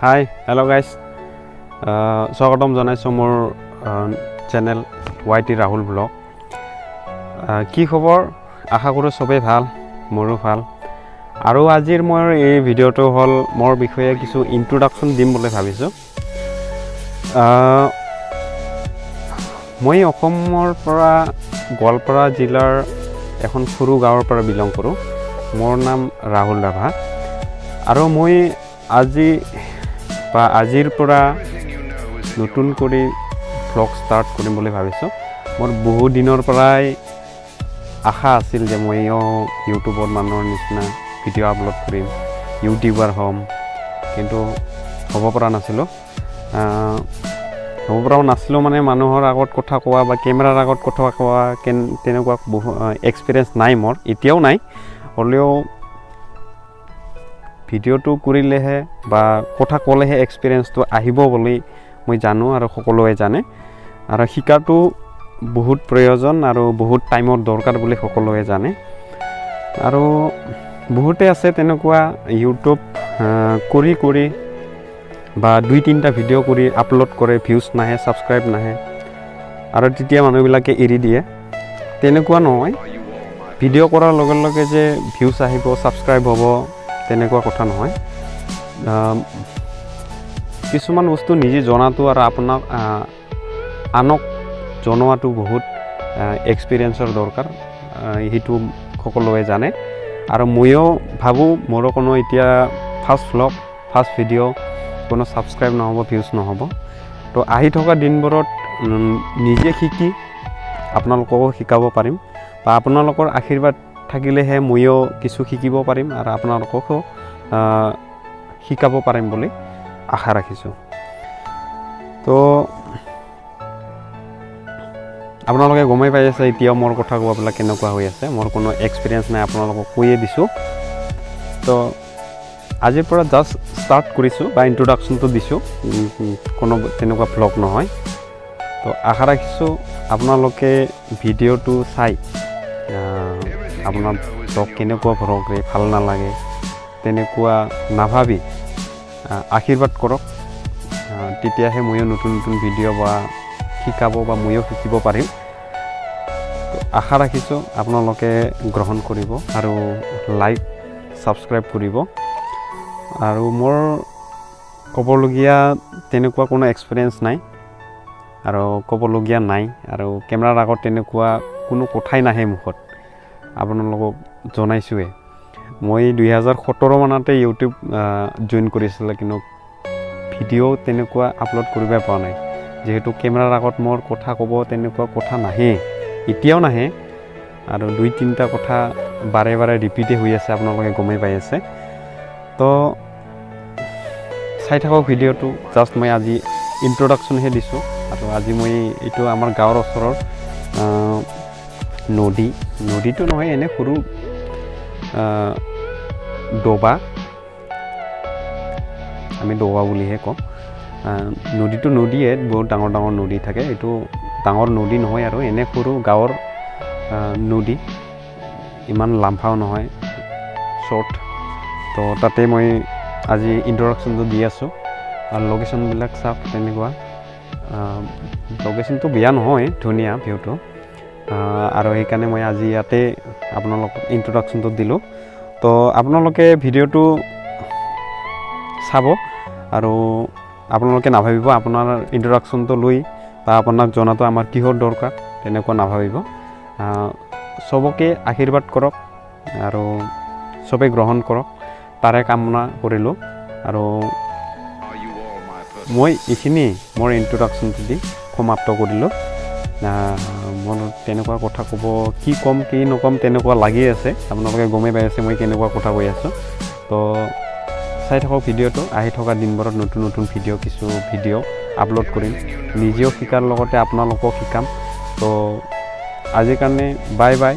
Hi hello' guys স্বাগতম জনাইছোঁ মোৰ চেনেল YT ৰাহুল ব্লগ। কি খবৰ? আশা কৰোঁ চবেই ভাল, মোৰো ভাল। আৰু আজিৰ মোৰ এই ভিডিঅ'টো হ'ল মোৰ বিষয়ে কিছু ইন্ট্ৰডাকশ্যন দিম বুলি ভাবিছোঁ। মই অসমৰ পৰা গোৱালপাৰা জিলাৰ এখন সৰু গাঁৱৰ পৰা বিলং কৰোঁ। মোৰ নাম ৰাহুল ৰাভা আৰু মই আজিৰ পৰা নতুন কৰি ভ্লগ ষ্টাৰ্ট কৰিম বুলি ভাবিছোঁ। মোৰ বহু দিনৰ পৰাই আশা আছিল যে মইও ইউটিউবত মানুহৰ নিচিনা ভিডিঅ' আপলোড কৰিম, ইউটিউবাৰ হ'ম, কিন্তু হ'ব পৰা নাছিলোঁ। হ'ব পৰাও নাছিলোঁ মানে মানুহৰ আগত কথা কোৱা বা কেমেৰাৰ আগত কথা কোৱা তেনেকুৱা বহু এক্সপিৰিয়েঞ্চ নাই মোৰ, এতিয়াও নাই। হ'লেও ভিডিঅ'টো কৰিলেহে বা কথা ক'লেহে এক্সপিৰিয়েঞ্চটো আহিব বুলি মই জানো আৰু সকলোৱে জানে। আৰু শিকাটো বহুত প্ৰয়োজন আৰু বহুত টাইমৰ দৰকাৰ বুলি সকলোৱে জানে। আৰু বহুতে আছে তেনেকুৱা ইউটিউব কৰি বা 2-3টা ভিডিঅ' কৰি আপলোড কৰে, ভিউজ নাহে, ছাবস্ক্ৰাইব নাহে আৰু তেতিয়া মানুহবিলাকে এৰি দিয়ে। তেনেকুৱা নহয়, ভিডিঅ' কৰাৰ লগে লগে যে ভিউজ আহিব, ছাবস্ক্ৰাইব হ'ব তেনেকুৱা কথা নহয়। কিছুমান বস্তু নিজে জনাটো আৰু আপোনাক আনক জনোৱাটো বহুত এক্সপিৰিয়েঞ্চৰ দৰকাৰ, সেইটো সকলোৱে জানে। আৰু ময়ো ভাবোঁ মোৰো কোনো এতিয়া ফাৰ্ষ্ট ভ্লগ, ফাৰ্ষ্ট ভিডিঅ' কোনো ছাবস্ক্ৰাইব নহ'ব, ভিউজ নহ'ব। তো আহি থকা দিনবোৰত নিজে শিকি আপোনালোককো শিকাব পাৰিম বা আপোনালোকৰ আশীৰ্বাদ থাকিলেহে ময়ো কিছু শিকিব পাৰিম আৰু আপোনালোককো শিকাব পাৰিম বুলি আশা ৰাখিছোঁ। তো আপোনালোকে গমেই পাই আছে এতিয়াও মোৰ কথা কোৱাবিলাক কেনেকুৱা হৈ আছে। মোৰ কোনো এক্সপিৰিয়েঞ্চ নাই, আপোনালোকক কৈয়ে দিছোঁ। তো আজিৰ পৰা জাষ্ট ষ্টাৰ্ট কৰিছোঁ বা ইন্ট্ৰডাকশ্যনটো দিছোঁ, কোনো তেনেকুৱা ভ্লগ নহয়। তো আশা ৰাখিছোঁ আপোনালোকে ভিডিঅ'টো চাই আপোনাৰ ভ্লগ কেনেকুৱা ভ্লগে ভাল নালাগে তেনেকুৱা নাভাবি আশীৰ্বাদ কৰক, তেতিয়াহে ময়ো নতুন নতুন ভিডিঅ' বা শিকাব বা ময়ো শিকিব পাৰিম। তো আশা ৰাখিছোঁ আপোনালোকে গ্ৰহণ কৰিব আৰু লাইক ছাবস্ক্ৰাইব কৰিব। আৰু মোৰ ক'বলগীয়া তেনেকুৱা কোনো এক্সপিৰিয়েঞ্চ নাই আৰু ক'বলগীয়া নাই, আৰু কেমেৰাৰ আগত তেনেকুৱা কোনো কথাই নাহে মুখত, আপোনালোকক জনাইছোঁৱে। মই 2017 মানতে ইউটিউব জইন কৰিছিলোঁ, কিন্তু ভিডিঅ' তেনেকুৱা আপলোড কৰিবই পৰা নাই। যিহেতু কেমেৰাৰ আগত মোৰ কথা ক'ব তেনেকুৱা কথা নাহে, এতিয়াও নাহে। আৰু 2-3টা কথা বাৰে বাৰে ৰিপিটেই হৈ আছে, আপোনালোকে গমেই পাই আছে। তো চাই থাকক ভিডিঅ'টো। জাষ্ট মই আজি ইন্ট্ৰডাকশ্যনহে দিছোঁ। আৰু আজি মই এইটো আমাৰ গাঁৱৰ ওচৰৰ নদীটো নহয়, এনে সৰু ডবা, আমি ডবা বুলিহে কওঁ। নদীটো নদীয়ে, বহুত ডাঙৰ ডাঙৰ নদী থাকে। এইটো ডাঙৰ নদী নহয় আৰু এনে সৰু গাঁৱৰ নদী, ইমান লাম্ফাও নহয়, শ্বৰ্ট। তো তাতে মই আজি ইন্ট্ৰডাকশ্যনটো দি আছোঁ। আৰু লোকেশ্যনবিলাক চাওক, তেনেকুৱা লোকেশ্যনটো বেয়া নহয়, ধুনীয়া ভিউটো। আৰু সেইকাৰণে মই আজি ইয়াতে আপোনালোকক ইন্ট্ৰডাকশ্যনটো দিলোঁ। তো আপোনালোকে ভিডিঅ'টো চাব আৰু আপোনালোকে নাভাবিব আপোনাৰ ইন্ট্ৰডাকশ্যনটো লৈ বা আপোনাক জনাটো আমাৰ কিহৰ দৰকাৰ, তেনেকুৱা নাভাবিব। চবকে আশীৰ্বাদ কৰক আৰু চবেই গ্ৰহণ কৰক, তাৰে কামনা কৰিলোঁ। আৰু মই এইখিনি মোৰ ইন্ট্ৰডাকশ্যনটো দি সমাপ্ত কৰিলোঁ। মোৰ তেনেকুৱা কথা ক'ব, কি ক'ম কি নক'ম তেনেকুৱা লাগি আছে, আপোনালোকে গমেই পাই আছে মই কেনেকুৱা কথা কৈ আছোঁ। তো চাই থাকক ভিডিঅ'টো। আহি থকা দিনবোৰত নতুন নতুন কিছু ভিডিঅ' আপলোড কৰিম, নিজেও শিকাৰ লগতে আপোনালোকক শিকাম। তো আজিৰ কাৰণে বাই বাই।